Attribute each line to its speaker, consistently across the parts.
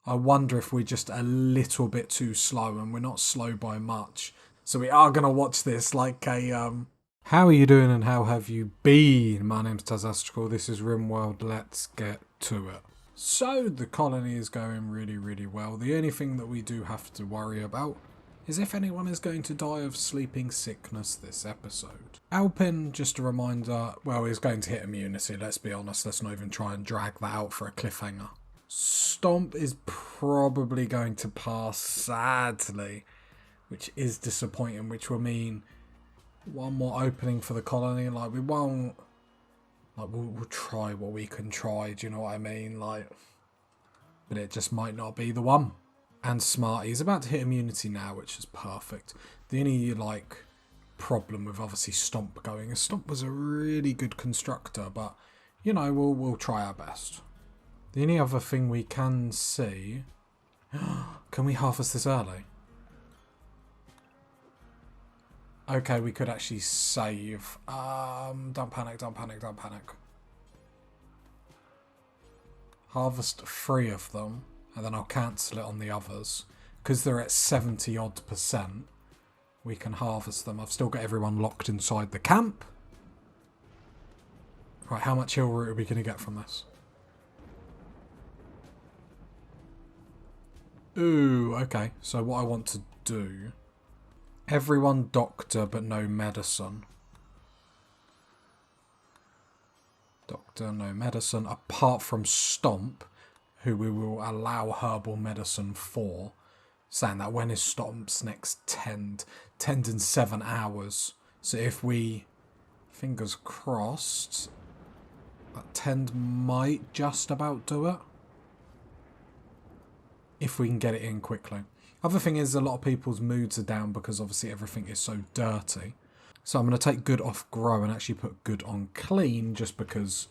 Speaker 1: I wonder if we're just a little bit too slow, and we're not slow by much. So we are going to watch this like a... How are you doing and how have you been? My name's Tazastrical, this is Rimworld, let's get to it. So the colony is going really, really well. The only thing that we do have to worry about is if anyone is going to die of sleeping sickness this episode. Alpin, just a reminder, well, is going to hit immunity, let's be honest. Let's not even try and drag that out for a cliffhanger. Stomp is probably going to pass, sadly, which is disappointing, which will mean one more opening for the colony. Like, we won't... Like, we'll try what we can try, do you know what I mean? Like, but it just might not be the one. And Smarty's about to hit immunity now, which is perfect. The only, like, problem with obviously Stomp going is Stomp was a really good constructor, but, you know, we'll try our best. The only other thing we can see... Can we harvest this early? Okay, we could actually save. Don't panic, don't panic, don't panic. Harvest 3 of them, and then I'll cancel it on the others. Because they're at 70 odd %, we can harvest them. I've still got everyone locked inside the camp. Right, how much hill root are we going to get from this? Ooh, okay. So what I want to do... Everyone doctor, but no medicine. Doctor, no medicine. Apart from Stomp, who we will allow herbal medicine for. Saying that when is Stomp's next tend? Tend in 7 hours. So if we... Fingers crossed... That tend might just about do it. If we can get it in quickly. Other thing is, a lot of people's moods are down because obviously everything is so dirty. So I'm going to take good off grow and actually put good on clean, just because,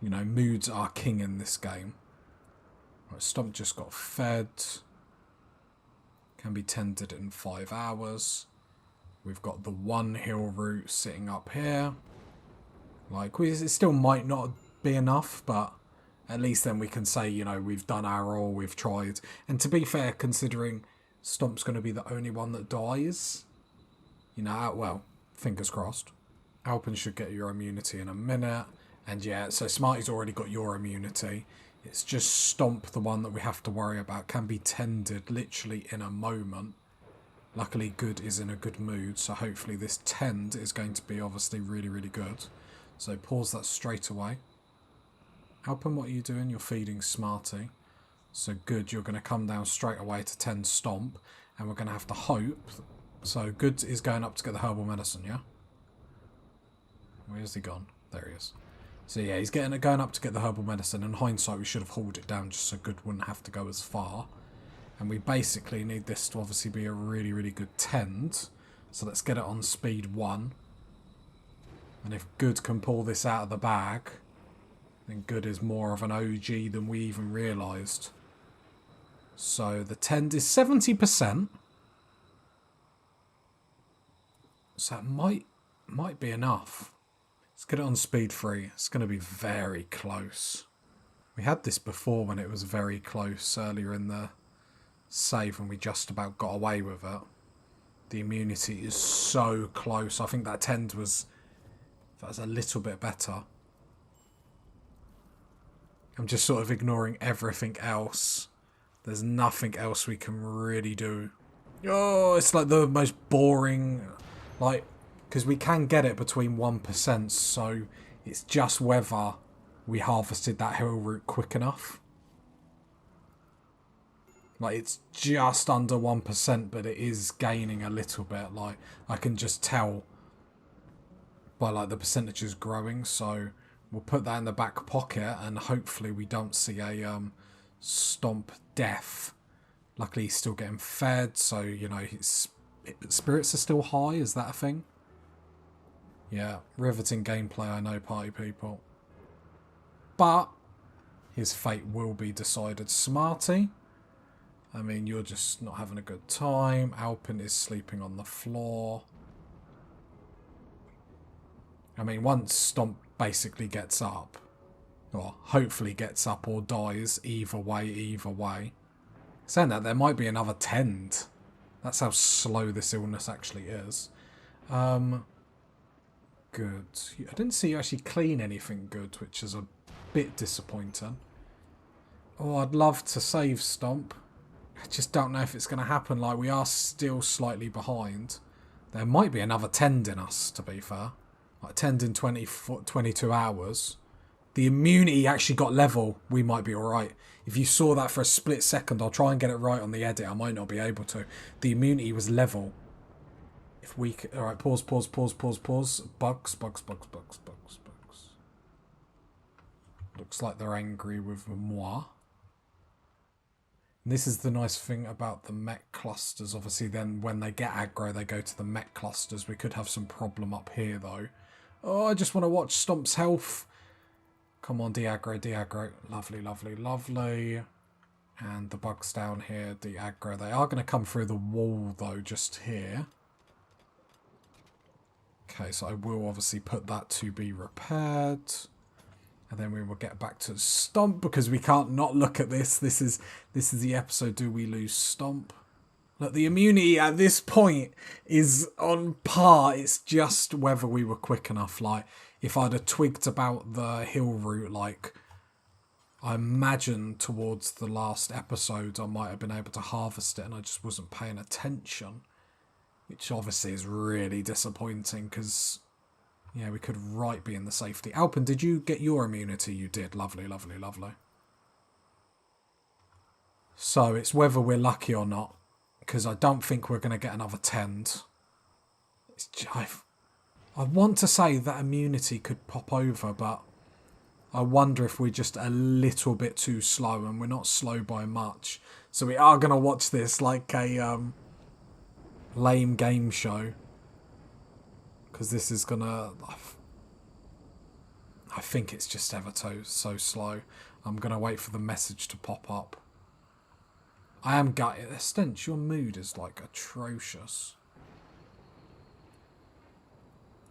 Speaker 1: you know, moods are king in this game. Right, Stomp just got fed. Can be tended in 5 hours. We've got the 1 hill root sitting up here. Like, it still might not be enough, but... At least then we can say, you know, we've done our all, we've tried. And to be fair, considering Stomp's going to be the only one that dies, you know, well, fingers crossed. Alpin should get your immunity in a minute. And yeah, so Smarty's already got your immunity. It's just Stomp, the one that we have to worry about, can be tended literally in a moment. Luckily, Good is in a good mood, so hopefully this tend is going to be obviously really, really good. So pause that straight away. Alpin, what are you doing? You're feeding Smarty. So Good, you're going to come down straight away to tend Stomp. And we're going to have to hope. So Good is going up to get the herbal medicine, yeah? Where's he gone? There he is. So yeah, he's going up to get the herbal medicine. In hindsight, we should have hauled it down just so Good wouldn't have to go as far. And we basically need this to obviously be a really, really good tend. So let's get it on speed 1. And if Good can pull this out of the bag... then Good is more of an OG than we even realised. So the tend is 70%. So it might be enough. Let's get it on speed 3. It's going to be very close. We had this before when it was very close earlier in the save when we just about got away with it. The immunity is so close. I think that tend was a little bit better. I'm just sort of ignoring everything else. There's nothing else we can really do. Oh, it's like the most boring... Like, because we can get it between 1%, so it's just whether we harvested that hill root quick enough. Like, it's just under 1%, but it is gaining a little bit. Like, I can just tell by, like, the percentages growing, so... We'll put that in the back pocket and hopefully we don't see a Stomp death. Luckily he's still getting fed, so, you know, his spirits are still high. Is that a thing? Yeah, riveting gameplay, I know, party people. But his fate will be decided. Smarty, I mean, you're just not having a good time. Alpin is sleeping on the floor. I mean, once Stomp basically gets up, Or hopefully gets up or dies. Either way, either way. Saying that, there might be another tend. That's how slow this illness actually is. Good. I didn't see you actually clean anything good, which is a bit disappointing. Oh, I'd love to save Stomp. I just don't know if it's going to happen. Like, we are still slightly behind. There might be another tend in us, to be fair. Like, tend in 22 hours. The immunity actually got level. We might be alright. If you saw that for a split second, I'll try and get it right on the edit. I might not be able to. The immunity was level. If we... Alright, pause. Bugs. Looks like they're angry with moi. And this is the nice thing about the mech clusters. Obviously, then when they get aggro, they go to the mech clusters. We could have some problem up here, though. Oh, I just want to watch Stomp's health. Come on, de-aggro. Lovely. And the bugs down here, de-aggro. They are going to come through the wall, though, just here. Okay, so I will obviously put that to be repaired. And then we will get back to Stomp, because we can't not look at this. This is the episode, do we lose Stomp? Look, the immunity at this point is on par. It's just whether we were quick enough. Like, if I'd have twigged about the hill route, like, I imagine towards the last episode, I might have been able to harvest it, and I just wasn't paying attention. Which obviously is really disappointing, because... yeah, we could be in the safety. Alpin, did you get your immunity? You did. Lovely. So it's whether we're lucky or not, because I don't think we're going to get another tend. I want to say that immunity could pop over, but I wonder if we're just a little bit too slow, and we're not slow by much. So we are going to watch this like a lame game show. Because this is gonna... I think it's just ever so slow. I'm gonna wait for the message to pop up. I am gutted. Stench, your mood is like atrocious.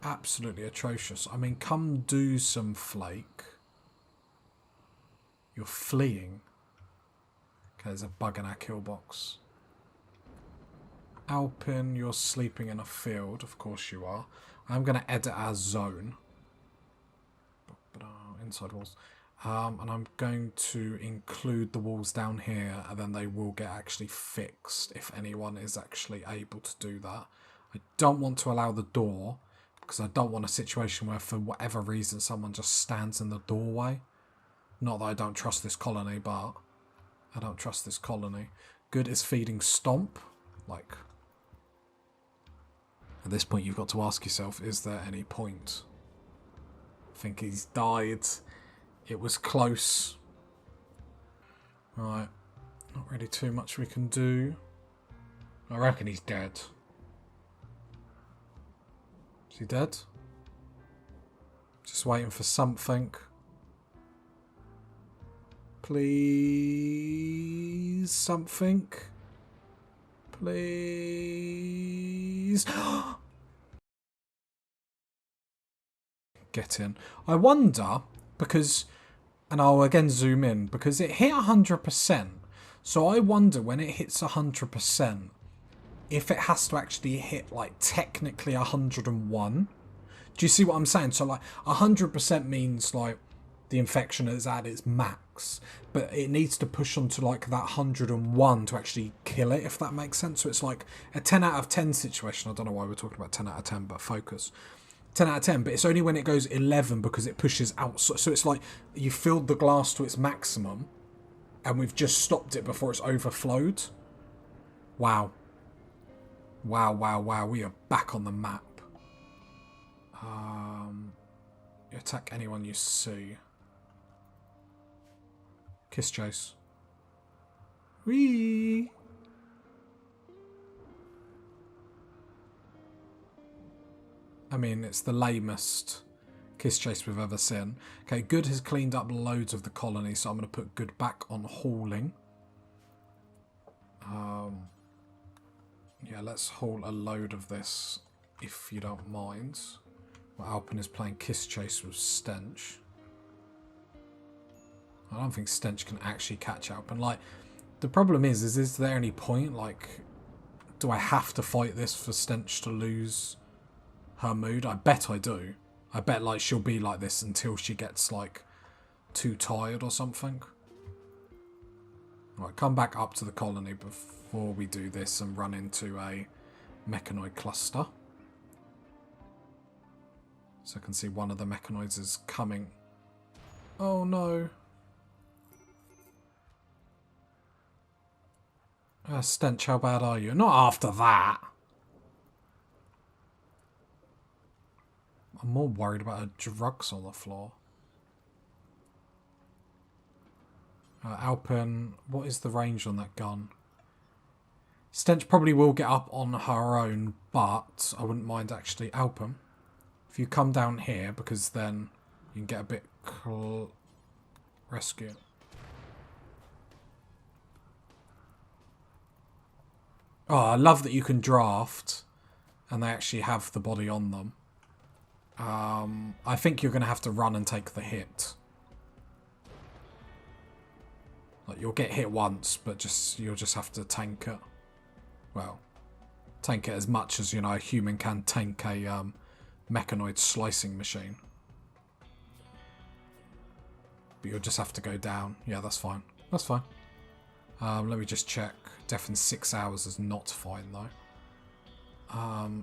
Speaker 1: Absolutely atrocious. I mean, come do some flake. You're fleeing. Okay, there's a bug in our kill box. Alpin, you're sleeping in a field. Of course you are. I'm going to edit our zone. Inside walls. And I'm going to include the walls down here, and then they will get actually fixed if anyone is actually able to do that. I don't want to allow the door, because I don't want a situation where for whatever reason someone just stands in the doorway. Not that I don't trust this colony, but I don't trust this colony. Good is feeding Stomp. Like... at this point, you've got to ask yourself, is there any point? I think he's died. It was close. Right. Not really too much we can do. I reckon he's dead. Is he dead? Just waiting for something. Please, something. Please. Get in. I wonder, because, and I'll again zoom in, because it hit 100%. So I wonder when it hits 100%, if it has to actually hit, like, technically 101. Do you see what I'm saying? So, like, 100% means, like, the infection is at its max, but it needs to push onto like that 101 to actually kill it, if that makes sense. So it's like a 10 out of 10 situation. I don't know why we're talking about 10 out of 10, but focus. 10 out of 10, but it's only when it goes 11 because it pushes out. So it's like you filled the glass to its maximum and we've just stopped it before it's overflowed. Wow. Wow. We are back on the map. You attack anyone you see. Kiss chase. Whee! I mean, it's the lamest kiss chase we've ever seen. Okay, Good has cleaned up loads of the colony, so I'm going to put Good back on hauling. Yeah, let's haul a load of this, if you don't mind. Well, Alpin is playing kiss chase with Stench. I don't think Stench can actually catch up. And, like, the problem is there any point? Like, do I have to fight this for Stench to lose her mood? I bet I do. I bet, like, she'll be like this until she gets, like, too tired or something. Right, come back up to the colony before we do this and run into a mechanoid cluster. So I can see one of the mechanoids is coming. Oh no. Stench, how bad are you? Not after that. I'm more worried about her drugs on the floor. Alpin, what is the range on that gun? Stench probably will get up on her own, but I wouldn't mind actually. Alpin, if you come down here, because then you can get a bit rescue. Oh, I love that you can draft and they actually have the body on them. I think you're going to have to run and take the hit. Like, you'll get hit once, but you'll just have to tank it. Well, tank it as much as, you know, a human can tank a mechanoid slicing machine. But you'll just have to go down. Yeah, that's fine. That's fine. Let me just check. Death in 6 hours is not fine, though.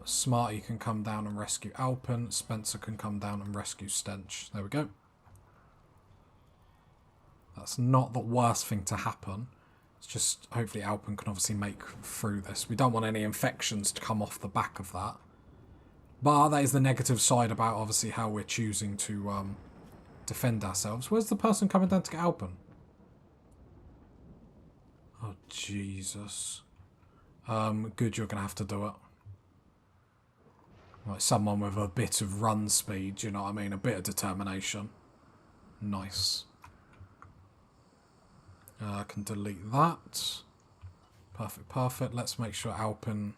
Speaker 1: Smarty can come down and rescue Alpin. Spencer can come down and rescue Stench. There we go. That's not the worst thing to happen. It's just hopefully Alpin can obviously make through this. We don't want any infections to come off the back of that. But that is the negative side about obviously how we're choosing to defend ourselves. Where's the person coming down to get Alpin? Oh, Jesus. Good, you're going to have to do it. Like someone with a bit of run speed, you know what I mean? A bit of determination. Nice. I can delete that. Perfect, perfect. Let's make sure Alpin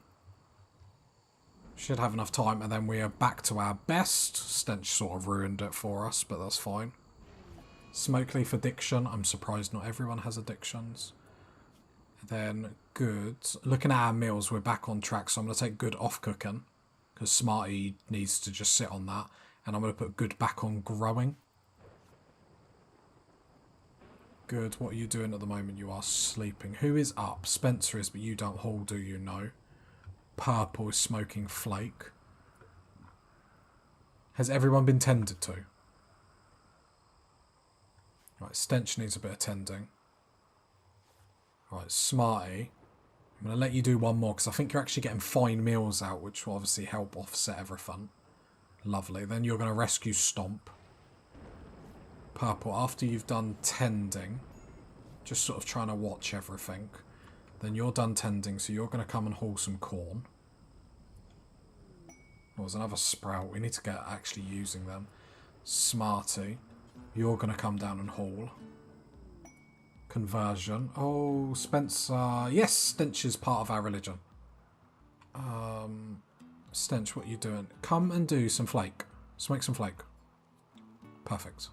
Speaker 1: should have enough time, and then we are back to our best. Stench sort of ruined it for us, but that's fine. Smoke leaf addiction. I'm surprised not everyone has addictions. Then good. Looking at our meals, we're back on track, so I'm going to take good off cooking, because Smarty needs to just sit on that. And I'm going to put good back on growing. Good. What are you doing at the moment? You are sleeping. Who is up? Spencer is, but you don't haul, do you? No. Purple is smoking flake. Has everyone been tended to? Right, Stench needs a bit of tending. Right, Smarty. I'm going to let you do one more, because I think you're actually getting fine meals out, which will obviously help offset everything. Lovely. Then you're going to rescue Stomp. Purple, after you've done tending, just sort of trying to watch everything, then you're done tending, so you're going to come and haul some corn. Oh, there's another sprout. We need to get actually using them. Smarty, you're going to come down and haul. Conversion. Oh, Spencer. Yes, Stench is part of our religion. Stench, what are you doing? Come and do some flake. Smoke some flake. Perfect.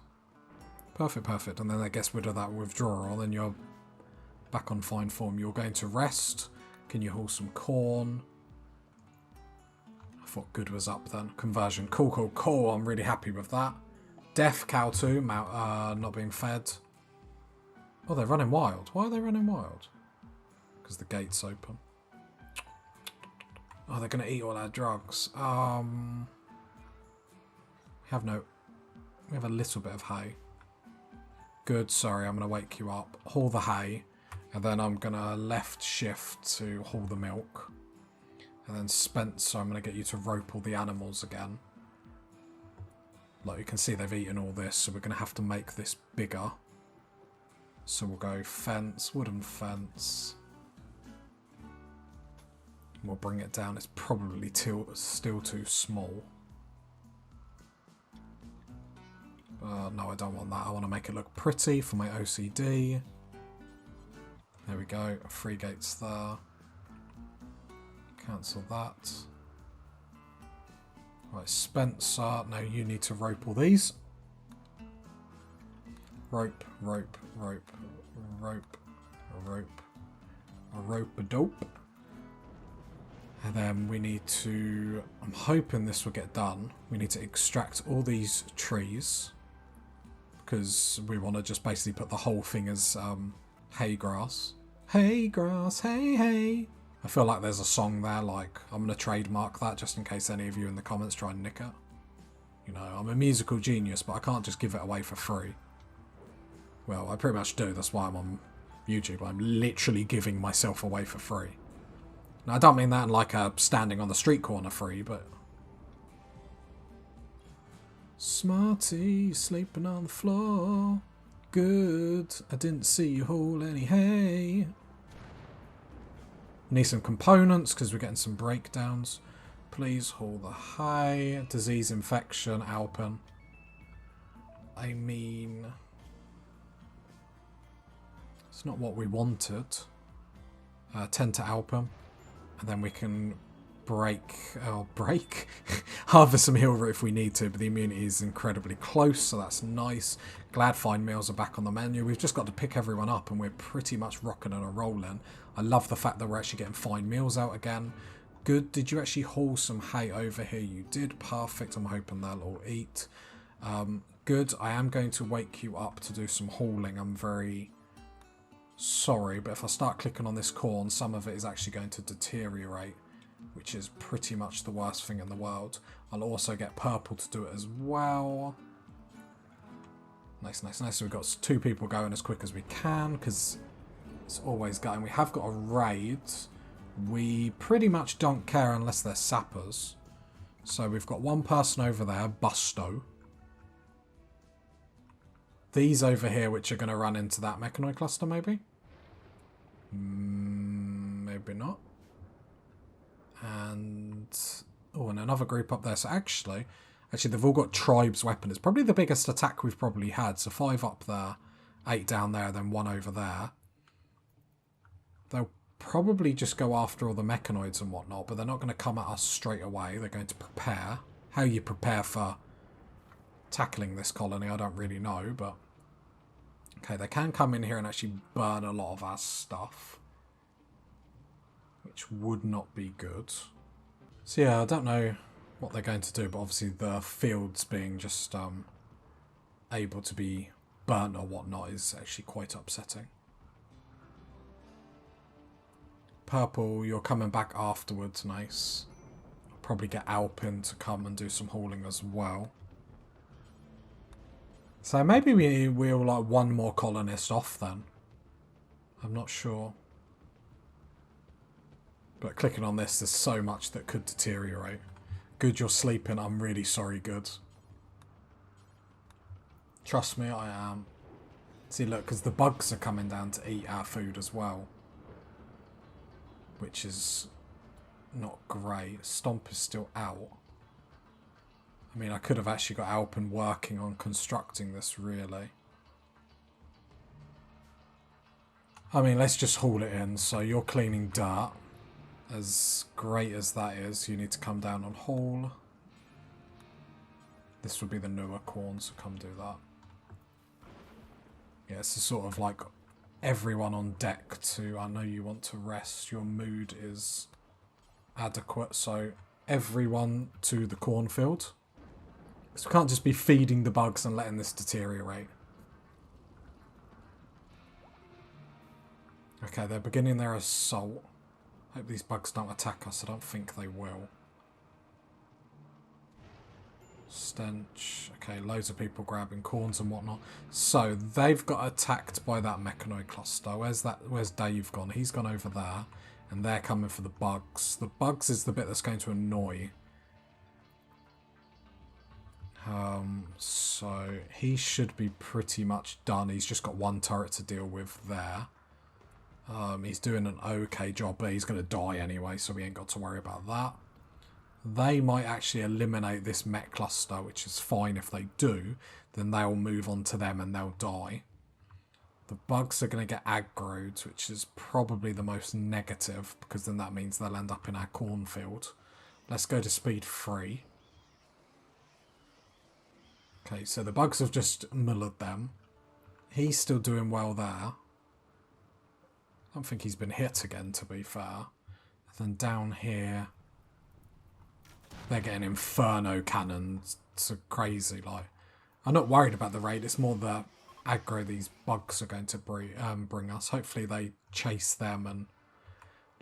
Speaker 1: Perfect, perfect. And then that gets rid of that withdrawal. Then you're back on fine form. You're going to rest. Can you haul some corn? I thought good was up then. Conversion. Cool, cool, cool. I'm really happy with that. Deaf cow too. Not being fed. Oh, they're running wild. Why are they running wild? Because the gate's open. Oh, they're going to eat all our drugs. We have a little bit of hay. Good, sorry, I'm going to wake you up. Haul the hay. And then I'm going to left shift to haul the milk. And then Spencer, I'm going to get you to rope all the animals again. Like you can see, they've eaten all this, so we're going to have to make this bigger. So we'll go fence, wooden fence. We'll bring it down. It's probably still too small. No, I don't want that. I want to make it look pretty for my OCD. There we go. 3 gates there. Cancel that. Right, Spencer. No, you need to rope all these. Rope, rope, rope, rope, rope, a rope-a-dope. And then we need to, I'm hoping this will get done, we need to extract all these trees, because we want to just basically put the whole thing as hay grass. Hay grass, hey, hey. I feel like there's a song there, like, I'm going to trademark that just in case any of you in the comments try and nick it. You know, I'm a musical genius, but I can't just give it away for free. Well, I pretty much do, that's why I'm on YouTube. I'm literally giving myself away for free. Now, I don't mean that in like a standing on the street corner free, but... Smarty, sleeping on the floor. Good, I didn't see you haul any hay. Need some components, because we're getting some breakdowns. Please haul the hay. Disease, infection, Alpen. I mean... It's not what we wanted. 10 to Alpen. And then we can harvest some heal root if we need to, but the immunity is incredibly close, so that's nice. Glad fine meals are back on the menu. We've just got to pick everyone up and we're pretty much rocking and a rolling. I love the fact that we're actually getting fine meals out again. Good. Did you actually haul some hay over here? You did. Perfect. I'm hoping they'll all eat. Good. I am going to wake you up to do some hauling. I'm very... sorry, but if I start clicking on this corn, some of it is actually going to deteriorate, which is pretty much the worst thing in the world. I'll also get purple to do it as well. Nice, nice, nice. So we've got 2 people going as quick as we can, because it's always going. We have got a raid. We pretty much don't care unless they're sappers. So we've got 1 person over there, Busto. These over here, which are going to run into that mechanoid cluster, maybe? Maybe not. And... oh, and another group up there. So actually, they've all got tribes weapon. It's probably the biggest attack we've probably had. So 5 up there, 8 down there, then 1 over there. They'll probably just go after all the mechanoids and whatnot, but they're not going to come at us straight away. They're going to prepare. How you prepare for tackling this colony, I don't really know, but... okay, they can come in here and actually burn a lot of our stuff, which would not be good. So yeah, I don't know what they're going to do, but obviously the fields being just able to be burnt or whatnot is actually quite upsetting. Purple, you're coming back afterwards, nice. I'll probably get Alpin to come and do some hauling as well. So maybe we'll like 1 more colonist off then. I'm not sure. But clicking on this, there's so much that could deteriorate. Good, you're sleeping. I'm really sorry, Good. Trust me, I am. See, look, because the bugs are coming down to eat our food as well. Which is not great. Stomp is still out. I mean, I could have actually got Alpen working on constructing this, really. I mean, let's just haul it in. So you're cleaning dirt. As great as that is, you need to come down on haul. This would be the newer corn, so come do that. Yeah, it's a sort of like everyone on deck to, I know you want to rest, your mood is adequate, so everyone to the cornfield. Because we can't just be feeding the bugs and letting this deteriorate. Okay, they're beginning their assault. Hope these bugs don't attack us. I don't think they will. Stench. Okay, loads of people grabbing corns and whatnot. So, they've got attacked by that mechanoid cluster. Where's Dave gone? He's gone over there. And they're coming for the bugs. The bugs is the bit that's going to annoy. So, he should be pretty much done. He's just got 1 turret to deal with there. He's doing an okay job, but he's going to die anyway, so we ain't got to worry about that. They might actually eliminate this mech cluster, which is fine if they do. Then they'll move on to them and they'll die. The bugs are going to get aggroed, which is probably the most negative, because then that means they'll end up in our cornfield. Let's go to speed 3. Okay, so the bugs have just mullered them. He's still doing well there. I don't think he's been hit again, to be fair. And then down here, they're getting inferno cannons. It's crazy. Like, I'm not worried about the raid. It's more the aggro these bugs are going to bring us. Hopefully they chase them and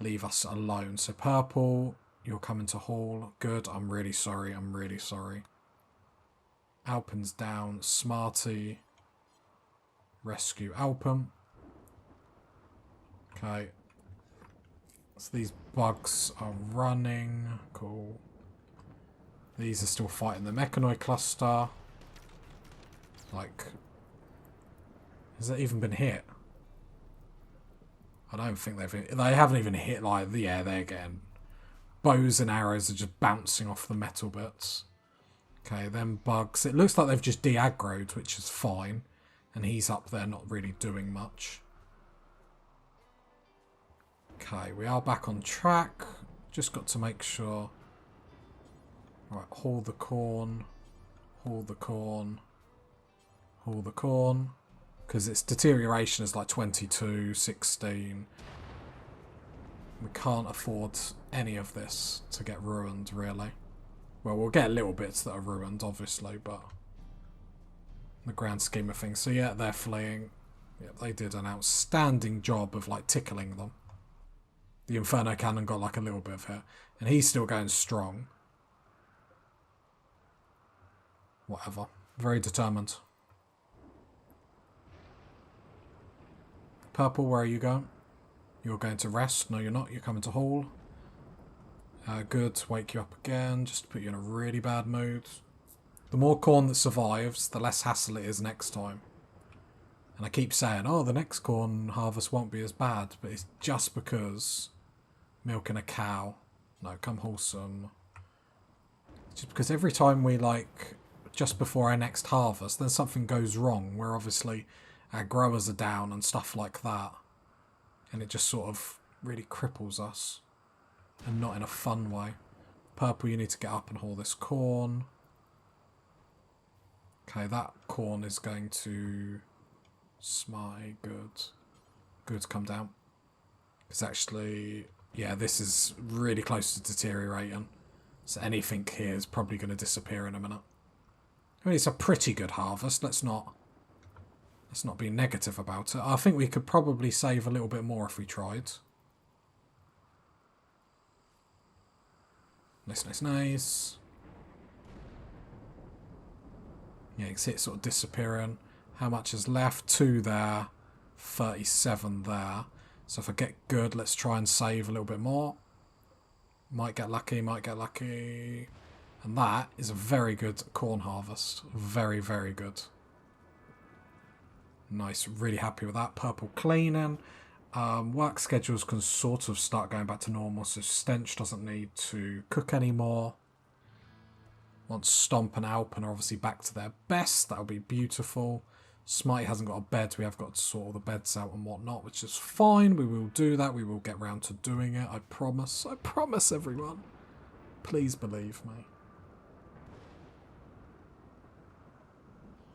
Speaker 1: leave us alone. So purple, you're coming to haul. Good. I'm really sorry. I'm really sorry. Alpen's down. Smarty. Rescue Alpen. Okay. So these bugs are running. Cool. These are still fighting the mechanoid cluster. Like, has it even been hit? I don't think they haven't even hit, like, yeah, they're getting bows and arrows are just bouncing off the metal bits. Okay, then bugs. It looks like they've just de-aggroed, which is fine. And he's up there not really doing much. Okay, we are back on track. Just got to make sure. Right, haul the corn. Haul the corn. Haul the corn. Because its deterioration is like 22, 16. We can't afford any of this to get ruined, really. Well, we'll get little bits that are ruined, obviously, but the grand scheme of things. So yeah, they're fleeing. Yeah, they did an outstanding job of like tickling them. The Inferno Cannon got like a little bit of hit. And he's still going strong. Whatever. Very determined. Purple, where are you going? You're going to rest. No, you're not. You're coming to haul. Good. Wake you up again. Just to put you in a really bad mood. The more corn that survives, the less hassle it is next time. And I keep saying, oh, the next corn harvest won't be as bad. But it's just because milking a cow. No, come wholesome. Just because every time we, like, just before our next harvest, then something goes wrong. Where obviously our growers are down and stuff like that. And it just sort of really cripples us. And not in a fun way. Purple, you need to get up and haul this corn. Okay, that corn is going to... Smarty, good. Good, come down. Because actually, yeah, this is really close to deteriorating. So anything here is probably going to disappear in a minute. I mean, it's a pretty good harvest. Let's not be negative about it. I think we could probably save a little bit more if we tried. Nice, nice, nice. Yeah, you can see it sort of disappearing. How much is left? 2 there. 37 there. So if I get good, let's try and save a little bit more. Might get lucky, might get lucky. And that is a very good corn harvest. Very, very good. Nice, really happy with that. Purple cleaning. Work schedules can sort of start going back to normal, so Stench doesn't need to cook anymore. Once Stomp and Alpen are obviously back to their best, that'll be beautiful. Smarty hasn't got a bed, we have got to sort all the beds out and whatnot, which is fine. We will do that, we will get round to doing it, I promise. I promise, everyone. Please believe me.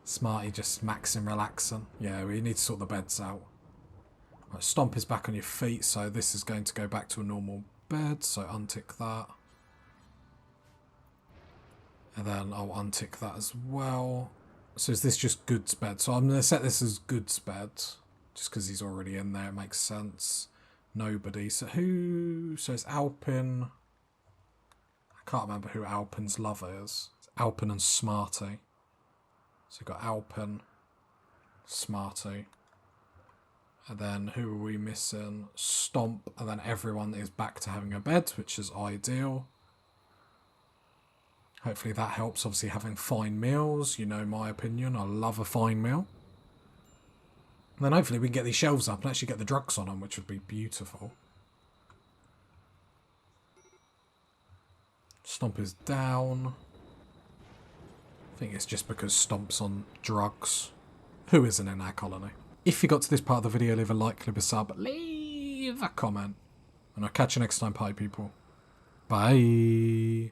Speaker 1: Smarty just maxing, relaxing. Yeah, we need to sort the beds out. Right, Stomp is back on your feet, so this is going to go back to a normal bed, so untick that. And then I'll untick that as well. So is this just goods bed? So I'm going to set this as goods bed. Just because he's already in there, it makes sense. Nobody. So who... So it's Alpen. I can't remember who Alpen's lover is. It's Alpen and Smarty. So we've got Alpen, Smarty. And then who are we missing? Stomp. And then everyone is back to having a bed, which is ideal. Hopefully that helps. Obviously having fine meals. You know my opinion. I love a fine meal. And then hopefully we can get these shelves up and actually get the drugs on them, which would be beautiful. Stomp is down. I think it's just because Stomp's on drugs. Who isn't in our colony? If you got to this part of the video, leave a like, leave a sub, leave a comment. And I'll catch you next time, party people. Bye.